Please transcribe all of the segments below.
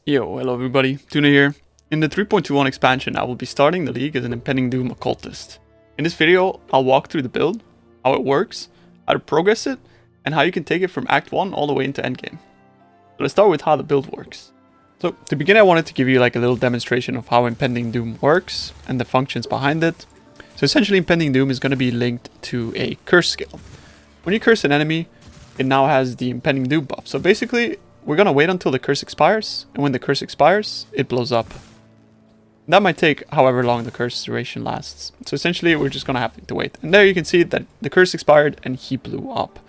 Yo, hello everybody, Tuna here. In the 3.21 expansion, I will be starting the league as an Impending Doom Occultist. In this video, I'll walk through the build, how it works, how to progress it, and how you can take it from Act 1 all the way into Endgame. So let's start with how the build works. So to begin, I wanted to give you like a little demonstration of how Impending Doom works and the functions behind it. So essentially, Impending Doom is going to be linked to a curse skill. When you curse an enemy, it now has the Impending Doom buff. So basically, we're going to wait until the curse expires, and when the curse expires, it blows up. That might take however long the curse duration lasts. So essentially, we're just going to have to wait. And there you can see that the curse expired and he blew up.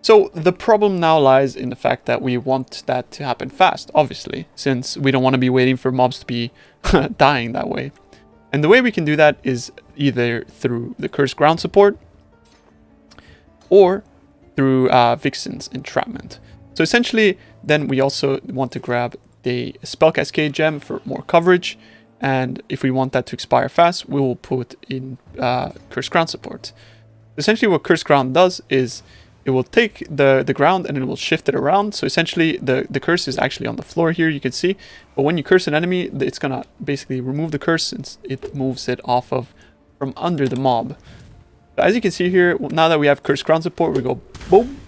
So the problem now lies in the fact that we want that to happen fast, obviously, since we don't want to be waiting for mobs to be dying that way. And the way we can do that is either through the curse ground support or through Vixen's entrapment. So essentially, then we also want to grab the Spell Cascade gem for more coverage. And if we want that to expire fast, we will put in Curse Ground support. Essentially, what Curse Ground does is it will take the ground and it will shift it around. So essentially, the curse is actually on the floor here, you can see. But when you curse an enemy, it's going to basically remove the curse since it moves it off of from under the mob. So as you can see here, now that we have Curse Ground support, we go boom.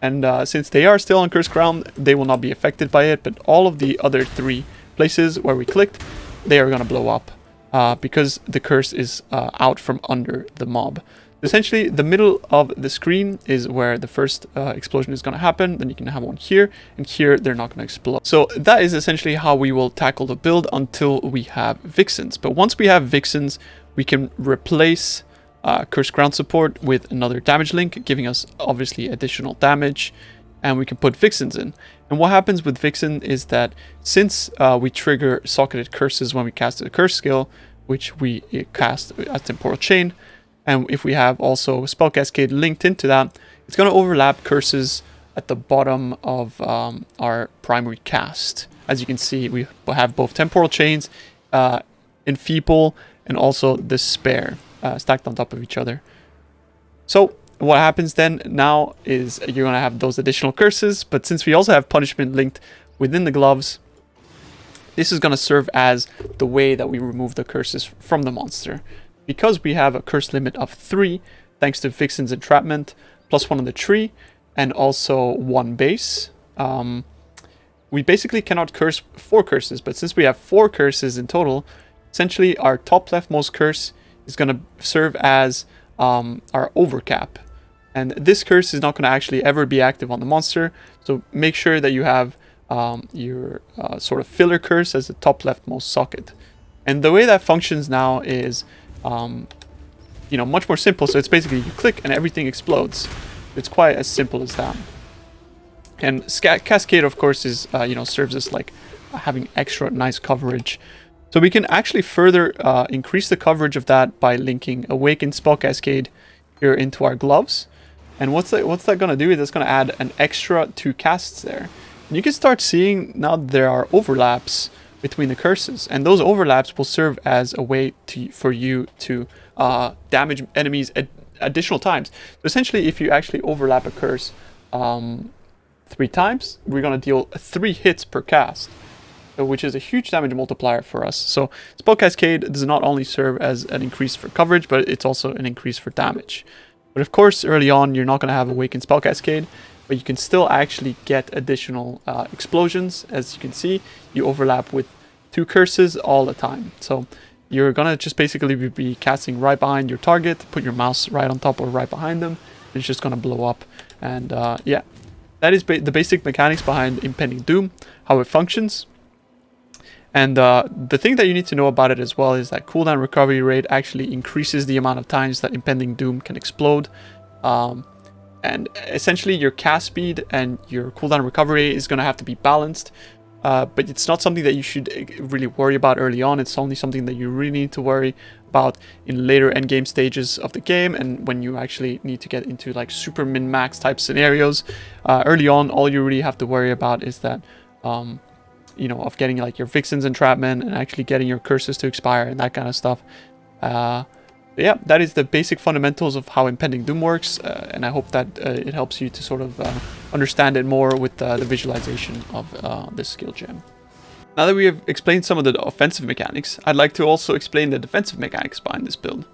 And since they are still on Curse Ground, they will not be affected by it. But all of the other three places where we clicked, they are going to blow up because the curse is out from under the mob. Essentially, the middle of the screen is where the first explosion is going to happen. Then you can have one here, and here they're not going to explode. So that is essentially how we will tackle the build until we have Vixens. But once we have Vixens, we can replace Curse Ground support with another damage link, giving us obviously additional damage, and we can put Vixens in. And what happens with Vixen is that since we trigger socketed curses when we cast a curse skill, which we cast as Temporal Chain, and if we have also Spell Cascade linked into that, it's going to overlap curses at the bottom of our primary cast. As you can see, we have both Temporal Chains, Enfeeble, and also Despair. Stacked on top of each other. So what happens then now is you're going to have those additional curses, but since we also have punishment linked within the gloves, this is going to serve as the way that we remove the curses from the monster. Because we have a curse limit of 3, thanks to Vixen's entrapment, plus 1 on the tree, and also 1 base, we basically cannot curse 4 curses, but since we have 4 curses in total, essentially our top leftmost curse is going to serve as our overcap. And this curse is not going to actually ever be active on the monster. So make sure that you have your sort of filler curse as the top leftmost socket. And the way that functions now is, much more simple. So it's basically you click and everything explodes. It's quite as simple as that. And Cascade, of course, is serves as like having extra nice coverage. So we can actually further increase the coverage of that by linking Awaken Spell Cascade here into our gloves. And what's that going to do is it's going to add an extra 2 casts there. And you can start seeing now there are overlaps between the curses. And those overlaps will serve as a way for you to damage enemies additional times. So essentially, if you actually overlap a curse 3 times, we're going to deal 3 hits per cast, which is a huge damage multiplier for us. So Spell Cascade does not only serve as an increase for coverage, but it's also an increase for damage. But of course, early on, you're not going to have Awakened Spell Cascade, but you can still actually get additional explosions. As you can see, you overlap with 2 curses all the time. So you're going to just basically be casting right behind your target, put your mouse right on top or right behind them, and it's just going to blow up. And yeah, that is the basic mechanics behind Impending Doom, how it functions. And the thing that you need to know about it as well is that cooldown recovery rate actually increases the amount of times that Impending Doom can explode. And essentially your cast speed and your cooldown recovery is going to have to be balanced. But it's not something that you should really worry about early on. It's only something that you really need to worry about in later endgame stages of the game. And when you actually need to get into like super min-max type scenarios. Early on, all you really have to worry about is that... of getting like your Vixen's entrapment and actually getting your curses to expire and that kind of stuff. Yeah, that is the basic fundamentals of how Impending Doom works, and I hope that it helps you to sort of understand it more with the visualization of this skill gem. Now that we have explained some of the offensive mechanics, I'd like to also explain the defensive mechanics behind this build.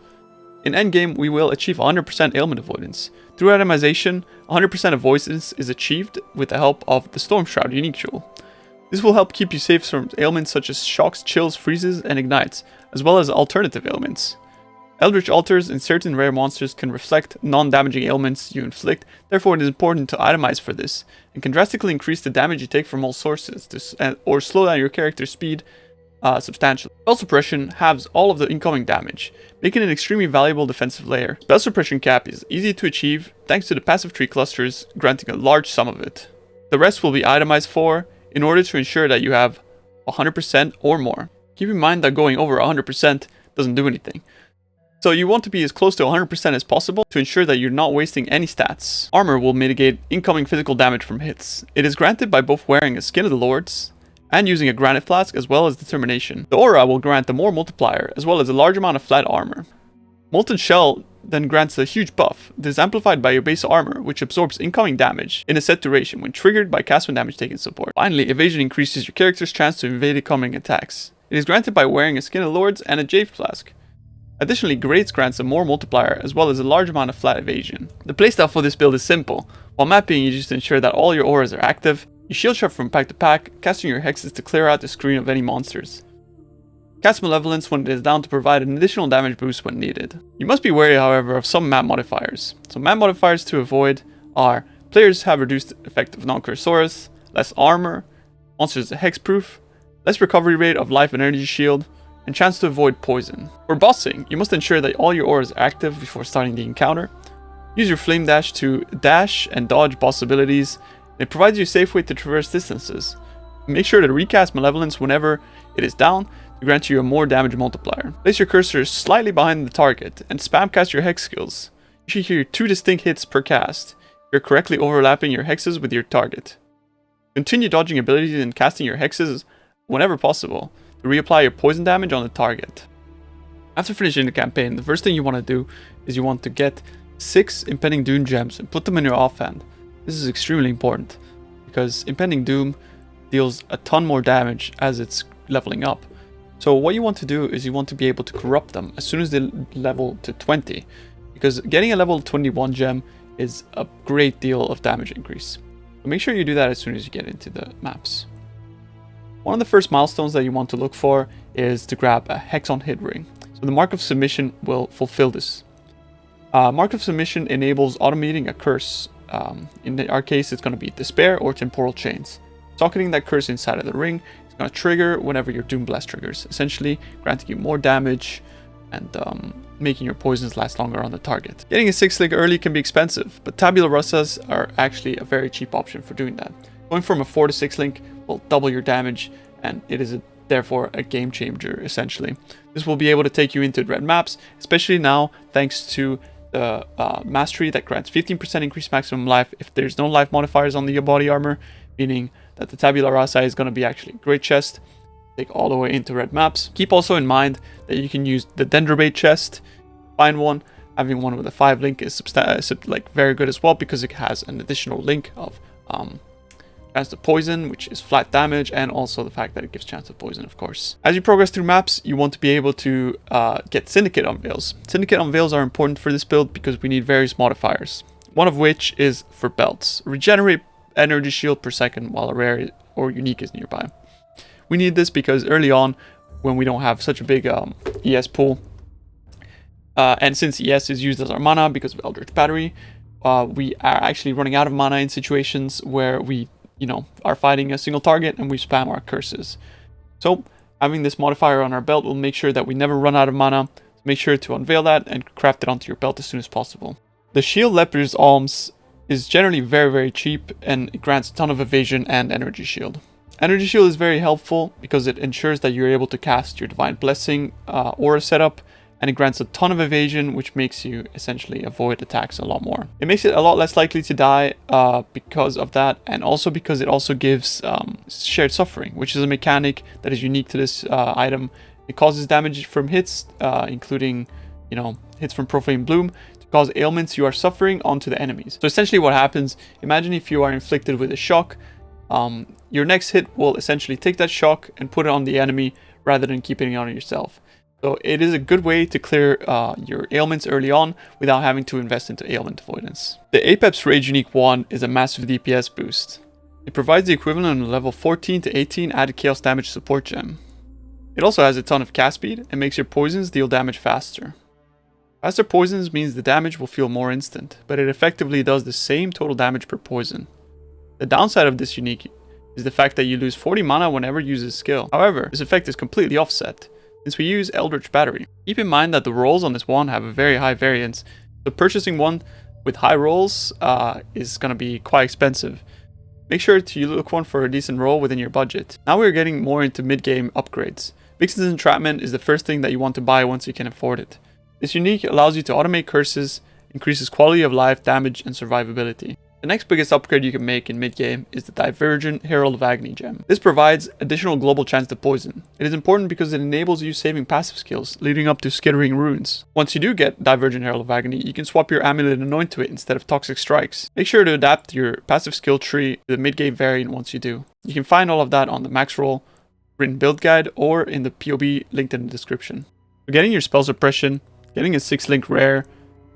In endgame, we will achieve 100% ailment avoidance. Through itemization, 100% avoidance is achieved with the help of the Storm Shroud unique jewel. This will help keep you safe from ailments such as shocks, chills, freezes, and ignites, as well as alternative ailments. Eldritch Altars and certain rare monsters can reflect non-damaging ailments you inflict, therefore it is important to itemize for this, and can drastically increase the damage you take from all sources, or slow down your character's speed substantially. Spell Suppression halves all of the incoming damage, making it an extremely valuable defensive layer. Spell Suppression cap is easy to achieve thanks to the passive tree clusters, granting a large sum of it. The rest will be itemized for, in order to ensure that you have 100% or more. Keep in mind that going over 100% doesn't do anything. So you want to be as close to 100% as possible to ensure that you're not wasting any stats. Armor will mitigate incoming physical damage from hits. It is granted by both wearing a Skin of the Lords and using a Granite Flask as well as Determination. The Aura will grant the More Multiplier as well as a large amount of flat armor. Molten Shell then grants a huge buff. This is amplified by your base armor, which absorbs incoming damage in a set duration when triggered by cast when damage taken support. Finally, Evasion increases your character's chance to evade incoming attacks. It is granted by wearing a Skin of the Lords and a Jade Flask. Additionally, Grates grants a More Multiplier as well as a large amount of flat evasion. The playstyle for this build is simple. While mapping, you just ensure that all your auras are active. You shield shot from pack to pack, casting your hexes to clear out the screen of any monsters. Cast Malevolence when it is down to provide an additional damage boost when needed. You must be wary, however, of some map modifiers. So map modifiers to avoid are: players have reduced effect of non-cursorus, less armor, monsters are hexproof, less recovery rate of life and energy shield, and chance to avoid poison. For bossing, you must ensure that all your auras are active before starting the encounter. Use your Flame Dash to dash and dodge boss abilities. It provides you a safe way to traverse distances. Make sure to recast Malevolence whenever it is down to grant you a more damage multiplier. Place your cursor slightly behind the target and spam cast your hex skills. You should hear 2 distinct hits per cast. You're correctly overlapping your hexes with your target. Continue dodging abilities and casting your hexes whenever possible to reapply your poison damage on the target. After finishing the campaign, the first thing you want to do is you want to get 6 Impending Doom gems and put them in your offhand. This is extremely important because Impending Doom deals a ton more damage as it's leveling up. So what you want to do is you want to be able to corrupt them as soon as they level to 20, because getting a level 21 gem is a great deal of damage increase. So make sure you do that as soon as you get into the maps. One of the first milestones that you want to look for is to grab a Hex on Hit ring. So the Mark of Submission will fulfill this. Mark of Submission enables automating a curse. In our case, it's going to be Despair or Temporal Chains. Socketing that curse inside of the ring is going to trigger whenever your Doom Blast triggers, essentially granting you more damage and making your poisons last longer on the target. Getting a 6 link early can be expensive, but Tabula Rasas are actually a very cheap option for doing that. Going from a 4 to 6 link will double your damage, and it is therefore a game changer essentially. This will be able to take you into red maps, especially now thanks to the mastery that grants 15% increased maximum life if there's no life modifiers on the body armor, meaning that the Tabula Rasa is going to be actually a great chest, take all the way into red maps. Keep also in mind that you can use the Dendrobate chest, find one. Having one with a 5 link is very good as well, because it has an additional link of chance to poison, which is flat damage, and also the fact that it gives chance to poison, of course. As you progress through maps, you want to be able to get Syndicate Unveils. Syndicate Unveils are important for this build because we need various modifiers, one of which is for belts. Regenerate energy shield per second while a rare or unique is nearby. We need this because early on, when we don't have such a big ES pool, and since ES is used as our mana because of Eldritch Battery, we are actually running out of mana in situations where we are fighting a single target and we spam our curses. So having this modifier on our belt will make sure that we never run out of mana. Make sure to unveil that and craft it onto your belt as soon as possible. The Shield Leper's Alms is generally very, very cheap, and it grants a ton of evasion and energy shield. Energy shield is very helpful because it ensures that you're able to cast your Divine Blessing aura setup, and it grants a ton of evasion, which makes you essentially avoid attacks a lot more. It makes it a lot less likely to die because of that, and also because it also gives Shared Suffering, which is a mechanic that is unique to this item. It causes damage from hits, including hits from Profane Bloom, to cause ailments you are suffering onto the enemies. So essentially what happens, imagine if you are inflicted with a shock, your next hit will essentially take that shock and put it on the enemy rather than keeping it on yourself. So it is a good way to clear your ailments early on without having to invest into ailment avoidance. The Apex Rage Unique Wand is a massive DPS boost. It provides the equivalent of a level 14 to 18 added chaos damage support gem. It also has a ton of cast speed and makes your poisons deal damage faster. Faster poisons means the damage will feel more instant, but it effectively does the same total damage per poison. The downside of this unique is the fact that you lose 40 mana whenever you use a skill. However, this effect is completely offset, since we use Eldritch Battery. Keep in mind that the rolls on this wand have a very high variance, so purchasing one with high rolls is going to be quite expensive. Make sure to look one for a decent roll within your budget. Now we're getting more into mid-game upgrades. Vixen's Entrapment is the first thing that you want to buy once you can afford it. This unique allows you to automate curses, increases quality of life, damage, and survivability. The next biggest upgrade you can make in mid-game is the Divergent Herald of Agony gem. This provides additional global chance to poison. It is important because it enables you saving passive skills, leading up to skittering runes. Once you do get Divergent Herald of Agony, you can swap your Amulet Anoint to it instead of Toxic Strikes. Make sure to adapt your passive skill tree to the mid-game variant once you do. You can find all of that on the Max Roll written build guide or in the PoB linked in the description. For getting your spell suppression, getting a 6-link rare,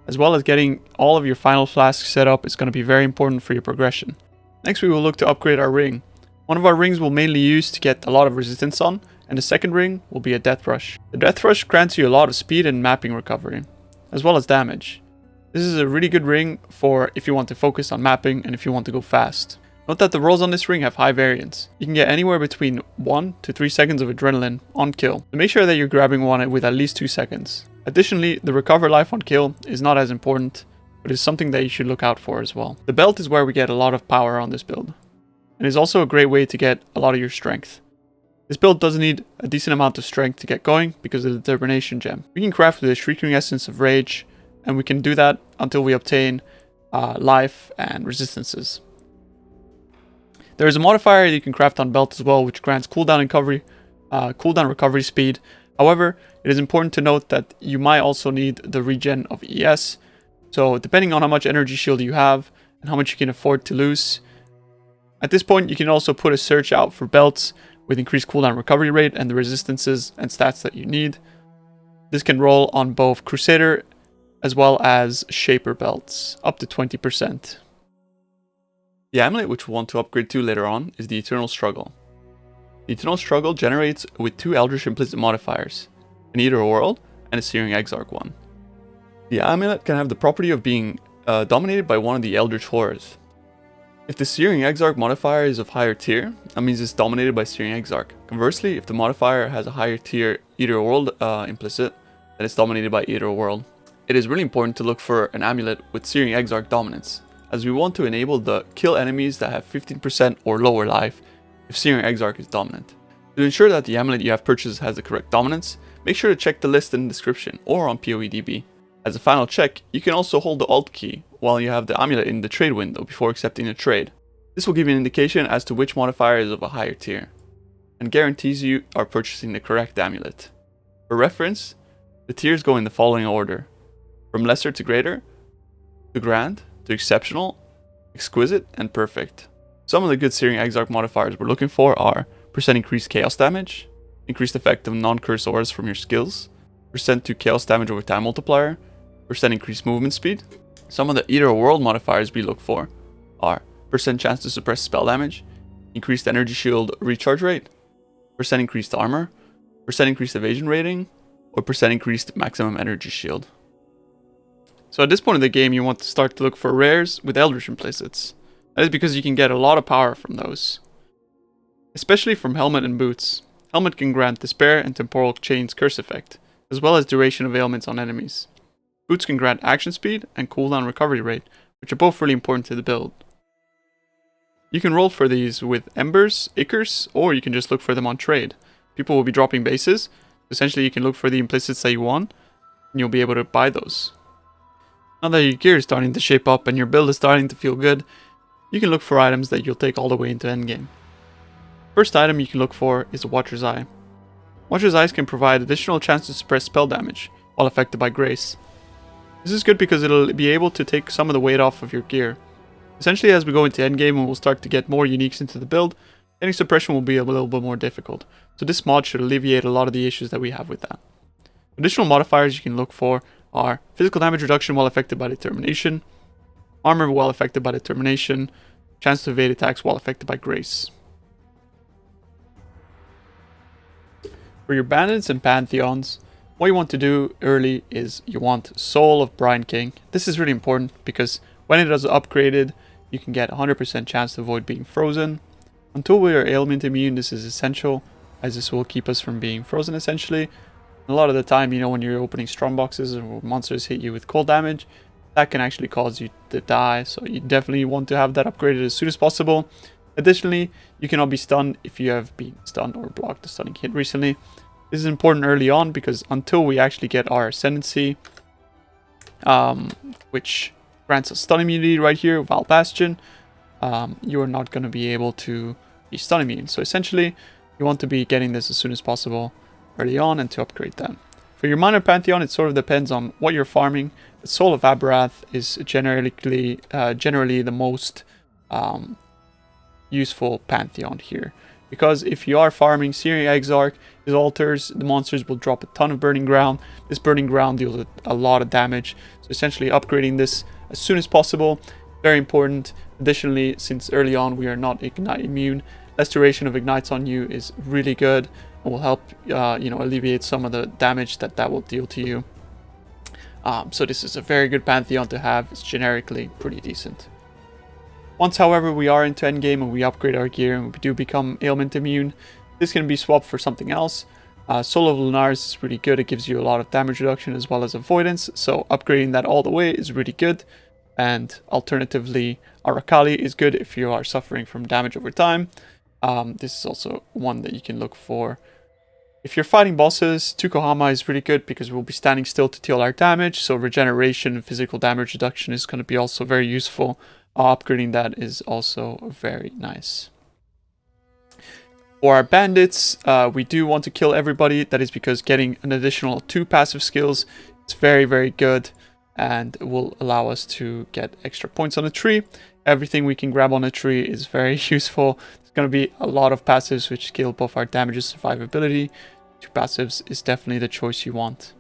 as well as getting all of your final flasks set up is going to be very important for your progression. Next we will look to upgrade our ring. One of our rings we'll mainly use to get a lot of resistance on, and the second ring will be a Death Rush. The Death Rush grants you a lot of speed and mapping recovery, as well as damage. This is a really good ring for if you want to focus on mapping and if you want to go fast. Note that the rolls on this ring have high variance. You can get anywhere between 1 to 3 seconds of adrenaline on kill, so make sure that you're grabbing one with at least 2 seconds. Additionally, the recover life on kill is not as important, but is something that you should look out for as well. The belt is where we get a lot of power on this build, and is also a great way to get a lot of your strength. This build does need a decent amount of strength to get going because of the Determination gem. We can craft with the Shrieking Essence of Rage, and we can do that until we obtain life and resistances. There is a modifier that you can craft on belt as well, which grants cooldown recovery speed. However, it is important to note that you might also need the regen of ES. So depending on how much energy shield you have and how much you can afford to lose. At this point, you can also put a search out for belts with increased cooldown recovery rate and the resistances and stats that you need. This can roll on both Crusader as well as Shaper belts, up to 20%. The amulet which we want to upgrade to later on is the Eternal Struggle. The Eternal Struggle generates with 2 Eldritch Implicit modifiers, an Eater World and a Searing Exarch one. The amulet can have the property of being dominated by one of the Eldritch Horrors. If the Searing Exarch modifier is of higher tier, that means it's dominated by Searing Exarch. Conversely, if the modifier has a higher tier Eater World implicit, then it's dominated by Eater World. It is really important to look for an amulet with Searing Exarch dominance, as we want to enable the kill enemies that have 15% or lower life if Searing Exarch is dominant. To ensure that the amulet you have purchased has the correct dominance, make sure to check the list in the description or on PoEDB. As a final check, you can also hold the Alt key while you have the amulet in the trade window before accepting a trade. This will give you an indication as to which modifier is of a higher tier, and guarantees you are purchasing the correct amulet. For reference, the tiers go in the following order: from lesser to greater, to grand, to exceptional, exquisite, and perfect. Some of the good Searing Exarch modifiers we're looking for are % increased chaos damage, increased effect of non-curse auras from your skills, % to chaos damage over time multiplier, % increased movement speed. Some of the Eater World modifiers we look for are % chance to suppress spell damage, increased energy shield recharge rate, % increased armor, % increased evasion rating, or % increased maximum energy shield. So at this point in the game, you want to start to look for rares with Eldritch implicits. That is because you can get a lot of power from those, especially from Helmet and Boots. Helmet can grant Despair and Temporal Chains curse effect, as well as duration of ailments on enemies. Boots can grant action speed and cooldown recovery rate, which are both really important to the build. You can roll for these with Embers, Ichors, or you can just look for them on trade. People will be dropping bases, essentially you can look for the implicits that you want, and you'll be able to buy those. Now that your gear is starting to shape up and your build is starting to feel good, you can look for items that you'll take all the way into endgame. First item you can look for is a Watcher's Eye. Watcher's Eyes can provide additional chance to suppress spell damage while affected by Grace. This is good because it'll be able to take some of the weight off of your gear. Essentially, as we go into endgame and we'll start to get more uniques into the build, getting suppression will be a little bit more difficult. So this mod should alleviate a lot of the issues that we have with that. Additional modifiers you can look for are physical damage reduction while affected by determination, armor while affected by determination, chance to evade attacks while affected by grace. For your bandits and pantheons, what you want to do early is you want Soul of Brine King. This is really important because when it is upgraded, you can get 100% chance to avoid being frozen. Until we are ailment immune, this is essential, as this will keep us from being frozen essentially. A lot of the time, you know, when you're opening strong boxes or monsters hit you with cold damage, that can actually cause you to die, so you definitely want to have that upgraded as soon as possible. Additionally, you cannot be stunned if you have been stunned or blocked a stunning hit recently. This is important early on because until we actually get our Ascendancy, which grants us stun immunity right here, Val Bastion, you are not going to be able to be stun immune. So essentially, you want to be getting this as soon as possible early on and to upgrade that. For your minor Pantheon, it sort of depends on what you're farming. The Soul of Aberrath is generally the most useful Pantheon here. Because if you are farming Searing Exarch, his altars, the monsters will drop a ton of Burning Ground. This Burning Ground deals with a lot of damage. So essentially upgrading this as soon as possible, very important. Additionally, since early on we are not Ignite immune, less duration of Ignites on you is really good. Will help alleviate some of the damage that will deal to you. So this is a very good Pantheon to have. It's generically pretty decent. Once, however, we are into endgame and we upgrade our gear and we do become ailment immune, this can be swapped for something else. Soul of Lunaris is really good. It gives you a lot of damage reduction as well as avoidance, so upgrading that all the way is really good. And alternatively, Arakali is good if you are suffering from damage over time. This is also one that you can look for. If you're fighting bosses, Tukohama is really good because we'll be standing still to deal our damage, so regeneration and physical damage reduction is going to be also very useful. Upgrading that is also very nice. For our bandits, we do want to kill everybody. That is because getting an additional 2 passive skills is very, very good and will allow us to get extra points on a tree. Everything we can grab on a tree is very useful. There's going to be a lot of passives which scale both our damage and survivability. 2 passives is definitely the choice you want.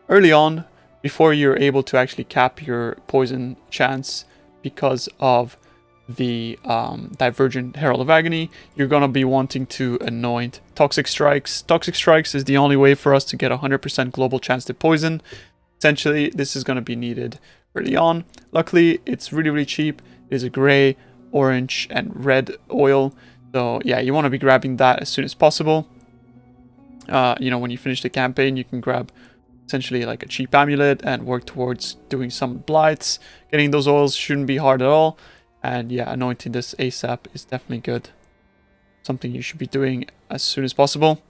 Early on, before you're able to actually cap your poison chance because of the Divergent Herald of Agony, you're going to be wanting to anoint Toxic Strikes. Toxic Strikes is the only way for us to get 100% global chance to poison. Essentially, this is going to be needed early on. Luckily, it's really, really cheap. It is a gray, orange, and red oil. So yeah, you want to be grabbing that as soon as possible. When you finish the campaign, you can grab essentially like a cheap amulet and work towards doing some blights. Getting those oils shouldn't be hard at all. And yeah, anointing this ASAP is definitely good. Something you should be doing as soon as possible.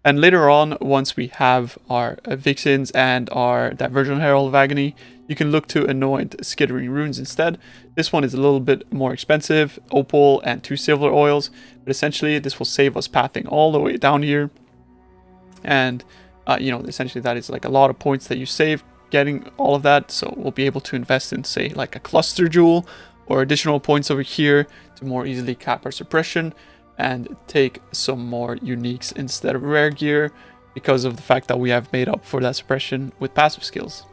And later on, once we have our Vixens and our Divergent Herald of Agony, you can look to anoint Skittering Runes instead. This one is a little bit more expensive, opal and 2 silver oils. But essentially, this will save us pathing all the way down here. And, essentially that is like a lot of points that you save getting all of that. So we'll be able to invest in, say, like a Cluster Jewel or additional points over here to more easily cap our suppression and take some more uniques instead of rare gear because of the fact that we have made up for that suppression with passive skills.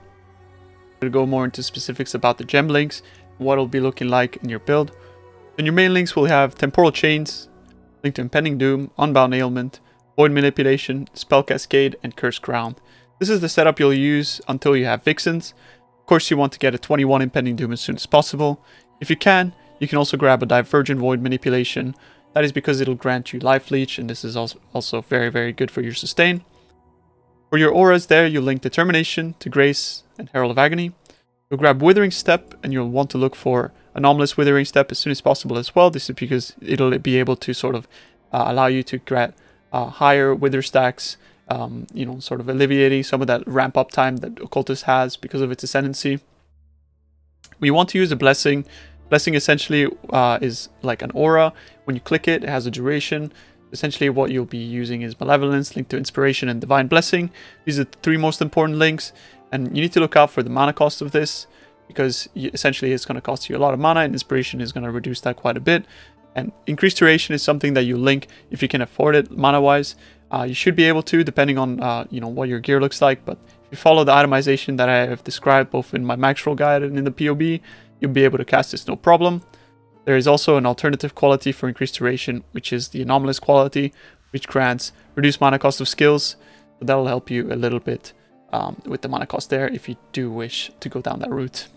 We'll go more into specifics about the gem links, what it'll be looking like in your build. In your main links, we'll have Temporal Chains, link to Impending Doom, Unbound Ailment, Void Manipulation, Spell Cascade, and Cursed Ground. This is the setup you'll use until you have Vixens. Of course, you want to get a 21 Impending Doom as soon as possible. If you can also grab a Divergent Void Manipulation. That is because it'll grant you Life Leech, and this is also very, very good for your sustain. For your auras there, you'll link Determination to Grace and Herald of Agony. You'll grab Withering Step, and you'll want to look for Anomalous Withering Step as soon as possible as well. This is because it'll be able to sort of allow you to grant higher wither stacks, sort of alleviating some of that ramp up time that Occultist has because of its ascendancy. We want to use a Blessing. Blessing essentially is like an aura. When you click it, it has a duration. Essentially what you'll be using is Malevolence, linked to Inspiration, and Divine Blessing. These are the 3 most important links, and you need to look out for the mana cost of this, because essentially it's going to cost you a lot of mana, and inspiration is going to reduce that quite a bit. And increased duration is something that you link if you can afford it mana-wise. You should be able to, depending on what your gear looks like. But if you follow the itemization that I have described both in my max roll guide and in the PoB, you'll be able to cast this no problem. There is also an alternative quality for increased duration, which is the anomalous quality, which grants reduced mana cost of skills. So that'll help you a little bit with the mana cost there if you do wish to go down that route.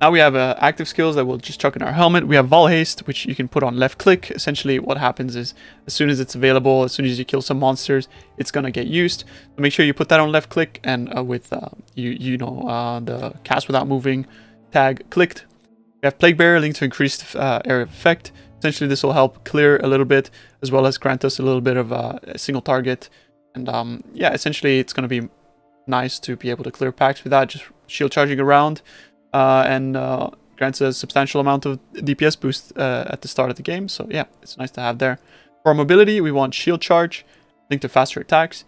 Now we have active skills that we'll just chuck in our helmet. We have Vol Haste, which you can put on left click. Essentially what happens is as soon as it's available, as soon as you kill some monsters, it's going to get used. So make sure you put that on left click, and with the cast without moving tag clicked. We have Plague Bearer linked to increased area of effect. Essentially this will help clear a little bit, as well as grant us a little bit of a single target. And yeah, essentially it's going to be nice to be able to clear packs without just shield charging around. And grants a substantial amount of DPS boost at the start of the game. So yeah, it's nice to have there. For our mobility, we want shield charge, linked to faster attacks.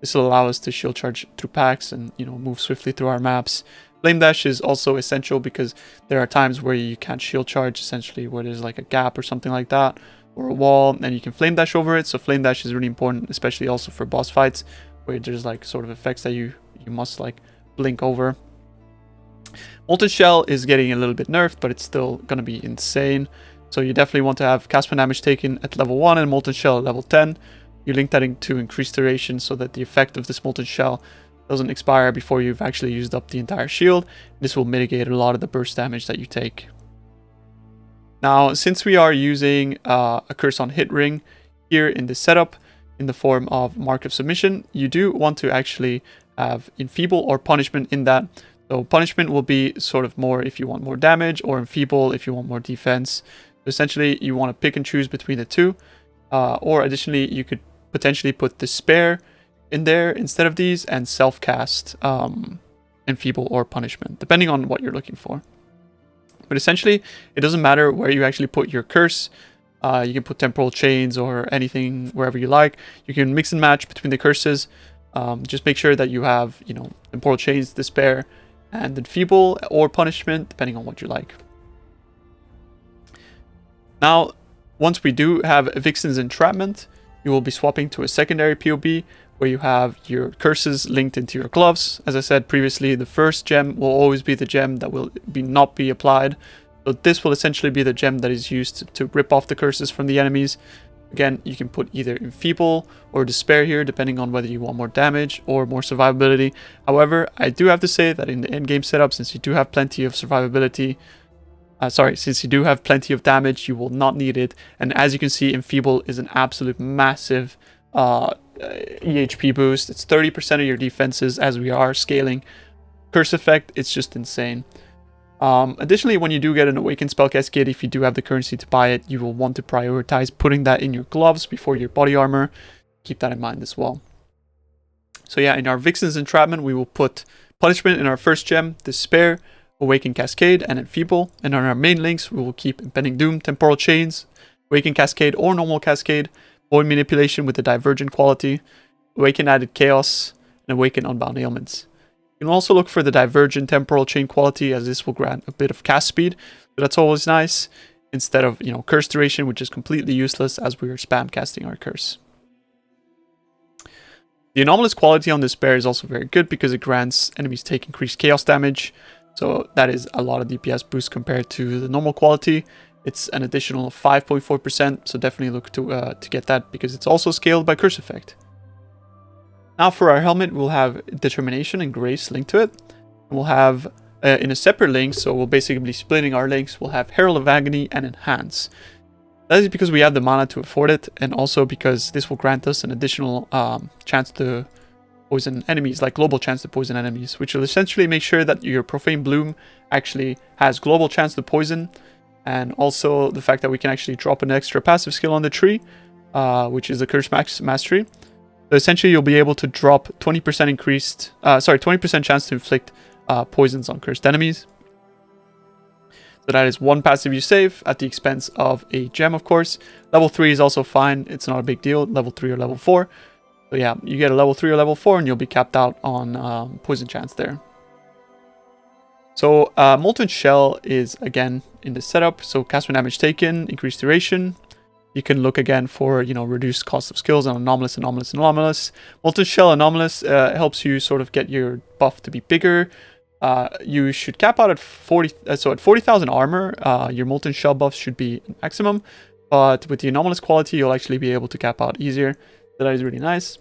This will allow us to shield charge through packs and move swiftly through our maps. Flame dash is also essential because there are times where you can't shield charge, essentially where there's like a gap or something like that, or a wall, and you can flame dash over it. So flame dash is really important, especially also for boss fights where there's like sort of effects that you must like blink over. Molten Shell is getting a little bit nerfed, but it's still going to be insane. So you definitely want to have cast when damage taken at level 1 and Molten Shell at level 10. You link that into increased duration so that the effect of this Molten Shell doesn't expire before you've actually used up the entire shield. This will mitigate a lot of the burst damage that you take. Now, since we are using a curse on hit ring here in this setup in the form of Mark of Submission, you do want to actually have Enfeeble or Punishment in that. So punishment will be sort of more if you want more damage, or enfeeble if you want more defense. So essentially, you want to pick and choose between the two. Or additionally, you could potentially put despair in there instead of these and self-cast enfeeble or punishment, depending on what you're looking for. But essentially, it doesn't matter where you actually put your curse. You can put temporal chains or anything wherever you like. You can mix and match between the curses. Just make sure that you have, temporal chains, despair, and enfeeble or punishment, depending on what you like. Now, once we do have Vixen's Entrapment, you will be swapping to a secondary PoB where you have your curses linked into your gloves. As I said previously, the first gem will always be the gem that will not be applied. So this will essentially be the gem that is used to rip off the curses from the enemies. Again, you can put either Enfeeble or Despair here, depending on whether you want more damage or more survivability. However, I do have to say that in the endgame setup, since you do have plenty of survivability, since you do have plenty of damage, you will not need it. And as you can see, Enfeeble is an absolute massive EHP boost. It's 30% of your defenses as we are scaling. Curse effect, it's just insane. Additionally, when you do get an Awakened Spell Cascade, if you do have the currency to buy it, you will want to prioritize putting that in your gloves before your body armor. Keep that in mind as well. So yeah, in our Vixen's Entrapment, we will put Punishment in our first gem, Despair, Awakened Cascade, and Enfeeble. And on our main links, we will keep Impending Doom, Temporal Chains, Awakened Cascade or Normal Cascade, Void Manipulation with the Divergent quality, Awakened Added Chaos, and Awakened Unbound Ailments. You can also look for the Divergent Temporal Chain quality, as this will grant a bit of cast speed, so that's always nice, instead of, curse duration, which is completely useless as we are spam casting our curse. The anomalous quality on this bear is also very good because it grants enemies take increased chaos damage, so that is a lot of DPS boost compared to the normal quality. It's an additional 5.4%, so definitely look to get that because it's also scaled by curse effect. Now for our helmet, we'll have Determination and Grace linked to it. And we'll have, in a separate link, so we'll basically be splitting our links, we'll have Herald of Agony and Enhance. That is because we have the mana to afford it, and also because this will grant us an additional chance to poison enemies, like global chance to poison enemies, which will essentially make sure that your Profane Bloom actually has global chance to poison, and also the fact that we can actually drop an extra passive skill on the tree, which is the Curse Mastery. So essentially, you'll be able to drop 20% 20% chance to inflict poisons on cursed enemies. So that is one passive you save at the expense of a gem, of course. Level 3 is also fine. It's not a big deal. Level 3 or level 4. So yeah, you get a level 3 or level 4 and you'll be capped out on poison chance there. So Molten Shell is again in the setup. So cast when damage taken, increased duration. You can look again for, you know, reduced cost of skills on Anomalous, Anomalous, Anomalous. Molten Shell Anomalous helps you sort of get your buff to be bigger. You should cap out at 40. So at 40,000 armor, your Molten Shell buff should be maximum. But with the Anomalous quality, you'll actually be able to cap out easier. So that is really nice.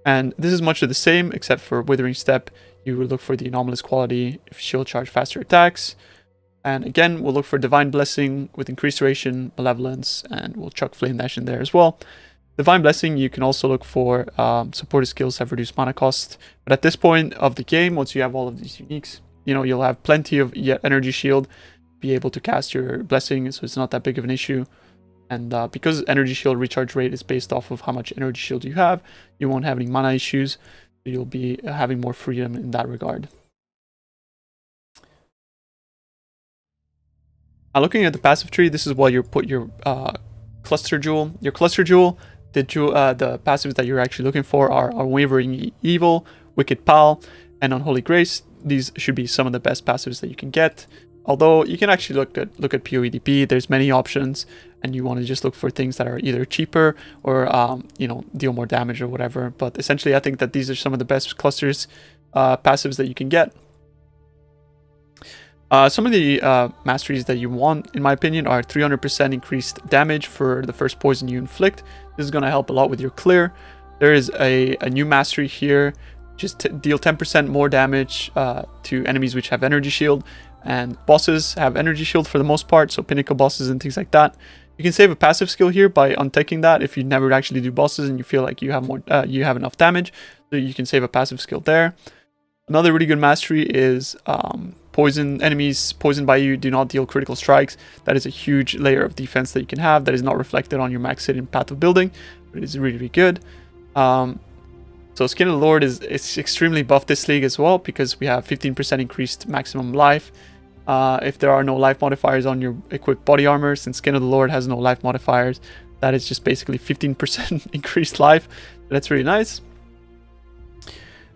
And this is much of the same, except for Withering Step. You will look for the Anomalous quality if shield charge faster attacks. And again, we'll look for Divine Blessing with increased duration, Malevolence, and we'll chuck Flame Dash in there as well. Divine Blessing, you can also look for supported skills have reduced mana cost. But at this point of the game, once you have all of these uniques, you know, you'll have plenty of Energy Shield, be able to cast your Blessing, so it's not that big of an issue. And because Energy Shield recharge rate is based off of how much Energy Shield you have, you won't have any mana issues. So you'll be having more freedom in that regard. Now looking at the passive tree, this is where you put your cluster jewel. Your cluster jewel, the passives that you're actually looking for are Unwavering Evil, Wicked Pal, and Unholy Grace. These should be some of the best passives that you can get. Although you can actually look at PoEDP, there's many options, and you want to just look for things that are either cheaper or you know, deal more damage or whatever. But essentially, I think that these are some of the best clusters passives that you can get. Some of the masteries that you want, in my opinion, are 300% increased damage for the first poison you inflict. This is going to help a lot with your clear. There is a new mastery here, just to deal 10% more damage to enemies which have energy shield. And bosses have energy shield for the most part, so pinnacle bosses and things like that. You can save a passive skill here by untaking that if you never actually do bosses and you feel like you have more, you have enough damage. So you can save a passive skill there. Another really good mastery is poison. Enemies poisoned by you do not deal critical strikes. That is a huge layer of defense that you can have that is not reflected on your max hit in Path of Building, but it is really, really good. So Skin of the Lord is extremely buffed this league as well, because we have 15% increased maximum life. If there are no life modifiers on your equipped body armor, since Skin of the Lord has no life modifiers, that is just basically 15% increased life. That's really nice.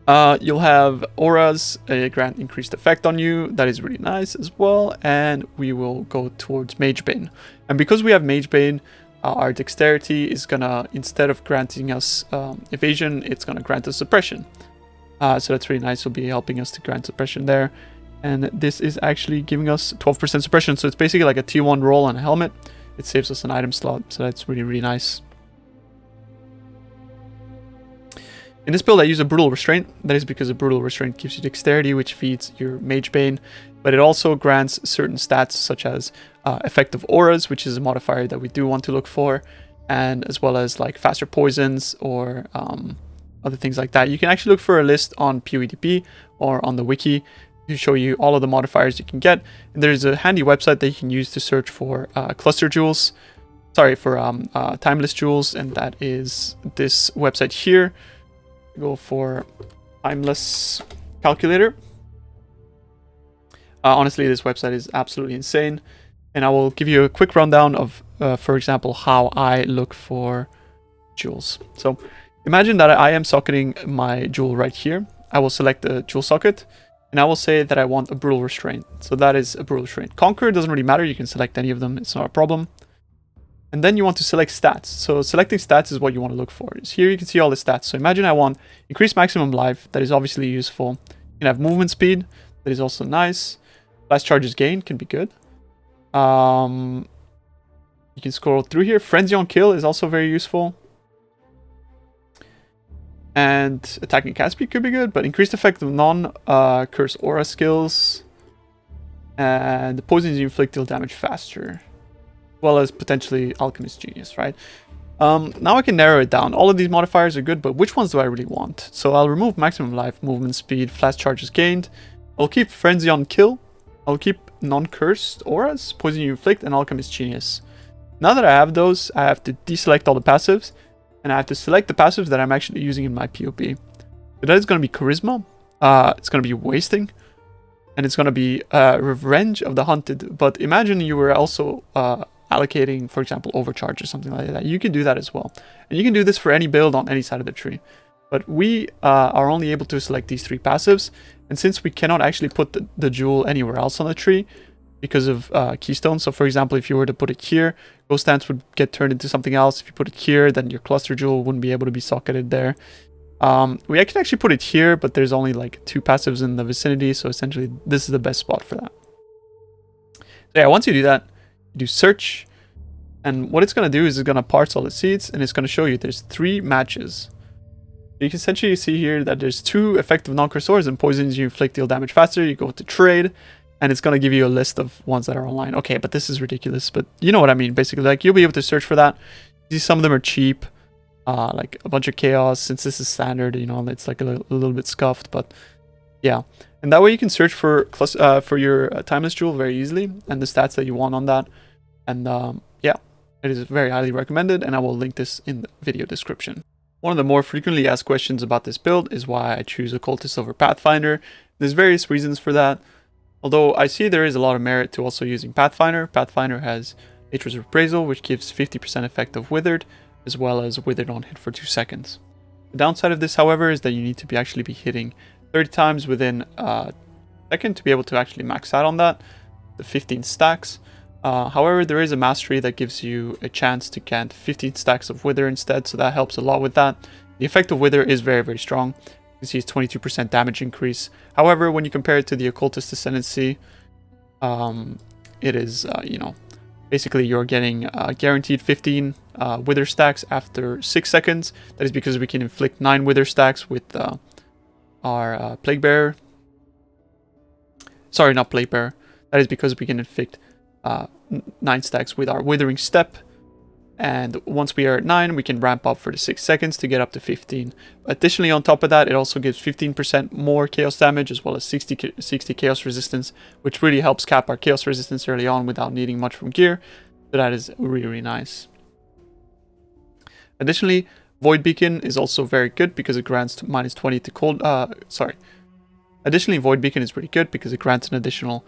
You'll have auras grant increased effect on you. That is really nice as well. And we will go towards Magebane. And because we have Magebane, our dexterity is gonna, instead of granting us evasion, it's gonna grant us suppression. So that's really nice. It'll be helping us to grant suppression there. And this is actually giving us 12% suppression. So it's basically like a T1 roll on a helmet. It saves us an item slot. So that's really, really nice. In this build, I use a Brutal Restraint. That is because a Brutal Restraint gives you dexterity, which feeds your Magebane. But it also grants certain stats, such as effective auras, which is a modifier that we do want to look for. And as well as like faster poisons or other things like that. You can actually look for a list on PoEDP or on the wiki to show you all of the modifiers you can get. And there's a handy website that you can use to search for cluster jewels. Sorry, for timeless jewels. And that is this website here. Go for timeless calculator. Honestly, this website is absolutely insane. And I will give you a quick rundown of, for example, how I look for jewels. So imagine that I am socketing my jewel right here. I will select the jewel socket. And I will say that I want a Brutal Restraint. So that is a Brutal Restraint. Conquer doesn't really matter. You can select any of them. It's not a problem. And then you want to select stats. So selecting stats is what you want to look for. Here you can see all the stats. So imagine I want increased maximum life. That is obviously useful. You can have movement speed. That is also nice. Last charges gained can be good. You can scroll through here. Frenzy on kill is also very useful. And attacking cast speed could be good. But increased effect of non-curse aura skills. And the poisons you inflict deal damage faster. Well as potentially Alchemist Genius, right? Now I can narrow it down. All of these modifiers are good, but which ones do I really want? So I'll remove maximum life, movement speed, flash charges gained. I'll keep Frenzy on kill. I'll keep non-cursed auras, poison you inflict, and Alchemist Genius. Now that I have those, I have to deselect all the passives, and I have to select the passives that I'm actually using in my PoB. So that is going to be Charisma. It's going to be Wasting. And it's going to be Revenge of the Hunted. But imagine you were also allocating, for example, Overcharge or something like that. You can do that as well. And you can do this for any build on any side of the tree. But we are only able to select these three passives. And since we cannot actually put the jewel anywhere else on the tree because of keystone, so for example, if you were to put it here, Ghost Dance would get turned into something else. If you put it here, then your cluster jewel wouldn't be able to be socketed there. We can actually put it here, but there's only like 2 passives in the vicinity, so essentially this is the best spot for that. So yeah, once you do that, you do search, and what it's going to do is it's going to parse all the seeds, and it's going to show you there's 3 matches. You can essentially see here that there's 2 effective non-curse swords, and poisons you inflict deal damage faster. You go to trade, and it's going to give you a list of ones that are online. Okay, but this is ridiculous, but you know what I mean. Basically, like, you'll be able to search for that. You see some of them are cheap, like a bunch of chaos. Since this is standard, you know, it's like a little bit scuffed, but yeah. And that way you can search for your timeless jewel very easily, and the stats that you want on that. And yeah, it is very highly recommended, and I will link this in the video description. One of the more frequently asked questions about this build is why I choose Occultist over Pathfinder. There's various reasons for that. Although I see there is a lot of merit to also using Pathfinder. Pathfinder has Nature's Appraisal, which gives 50% effect of Withered, as well as Withered on hit for 2 seconds. The downside of this, however, is that you need to actually be hitting 30 times within a second to be able to actually max out on that, the 15 stacks. However, there is a mastery that gives you a chance to get 15 stacks of Wither instead, so that helps a lot with that. The effect of Wither is very, very strong. You can see it's 22% damage increase. However, when you compare it to the Occultist Ascendancy, it is, you know, basically you're getting guaranteed 15 Wither stacks after 6 seconds. That is because we can inflict 9 Wither stacks with our Plague Bearer. Sorry, not Plague Bearer. That is because we can inflict 9 stacks with our Withering Step, and once we are at 9, we can ramp up for the 6 seconds to get up to 15. Additionally, on top of that, it also gives 15% more chaos damage, as well as 60 chaos resistance, which really helps cap our chaos resistance early on without needing much from gear. So that is really, really nice. Additionally, Void Beacon is also very good because it grants minus 20 to cold. Additionally, Void Beacon is really good because it grants an additional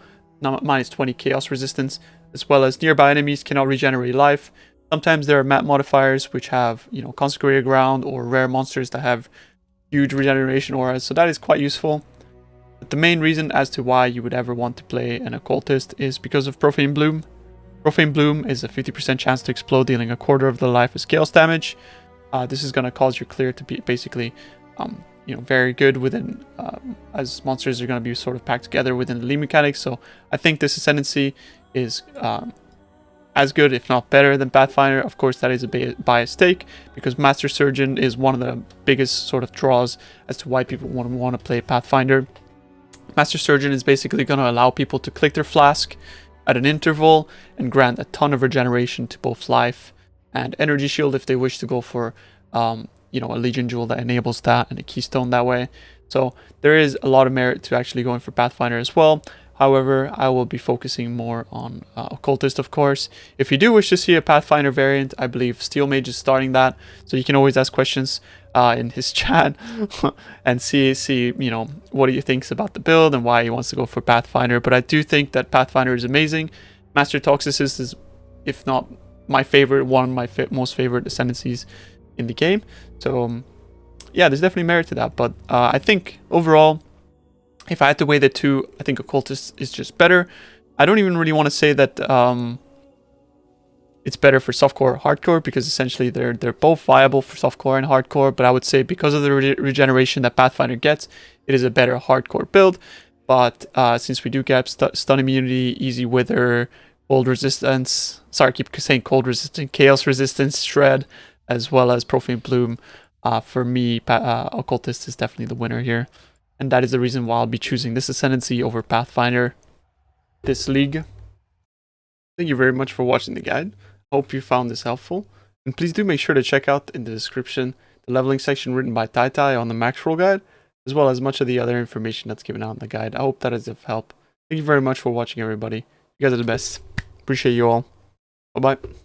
minus 20 chaos resistance, as well as nearby enemies cannot regenerate life. Sometimes there are map modifiers which have, you know, consecrated ground or rare monsters that have huge regeneration auras, so that is quite useful. But the main reason as to why you would ever want to play an Occultist is because of Profane Bloom. Profane Bloom is a 50% chance to explode, dealing a quarter of the life as chaos damage. This is going to cause your clear to be basically you know, very good within, as monsters are going to be sort of packed together within the league mechanics. So I think this Ascendancy is as good, if not better, than Pathfinder. Of course, that is a biased take, because Master Surgeon is one of the biggest sort of draws as to why people want to play Pathfinder. Master Surgeon is basically going to allow people to click their flask at an interval and grant a ton of regeneration to both life and energy shield if they wish to go for you know, a Legion Jewel that enables that, and a Keystone that way. So there is a lot of merit to actually going for Pathfinder as well. However, I will be focusing more on Occultist, of course. If you do wish to see a Pathfinder variant, I believe Steel Mage is starting that, so you can always ask questions in his chat and see you know, what he thinks about the build and why he wants to go for Pathfinder. But I do think that Pathfinder is amazing. Master Toxicist is, if not my favorite, one of my most favorite Ascendancies in the game. So yeah, there's definitely merit to that. But I think overall, if I had to weigh the two, I think Occultist is just better. I don't even really want to say that it's better for softcore or hardcore, because essentially they're both viable for softcore and hardcore. But I would say because of the regeneration that Pathfinder gets, it is a better hardcore build. But since we do get stun immunity, easy wither, cold resistance, sorry, I keep saying cold resistance, chaos resistance, shred, as well as Profane Bloom, for me, Occultist is definitely the winner here. And that is the reason why I'll be choosing this Ascendancy over Pathfinder this league. Thank you very much for watching the guide. Hope you found this helpful. And please do make sure to check out in the description the leveling section written by Tai on the max roll guide, as well as much of the other information that's given out in the guide. I hope that is of help. Thank you very much for watching, everybody. You guys are the best. Appreciate you all. Bye-bye.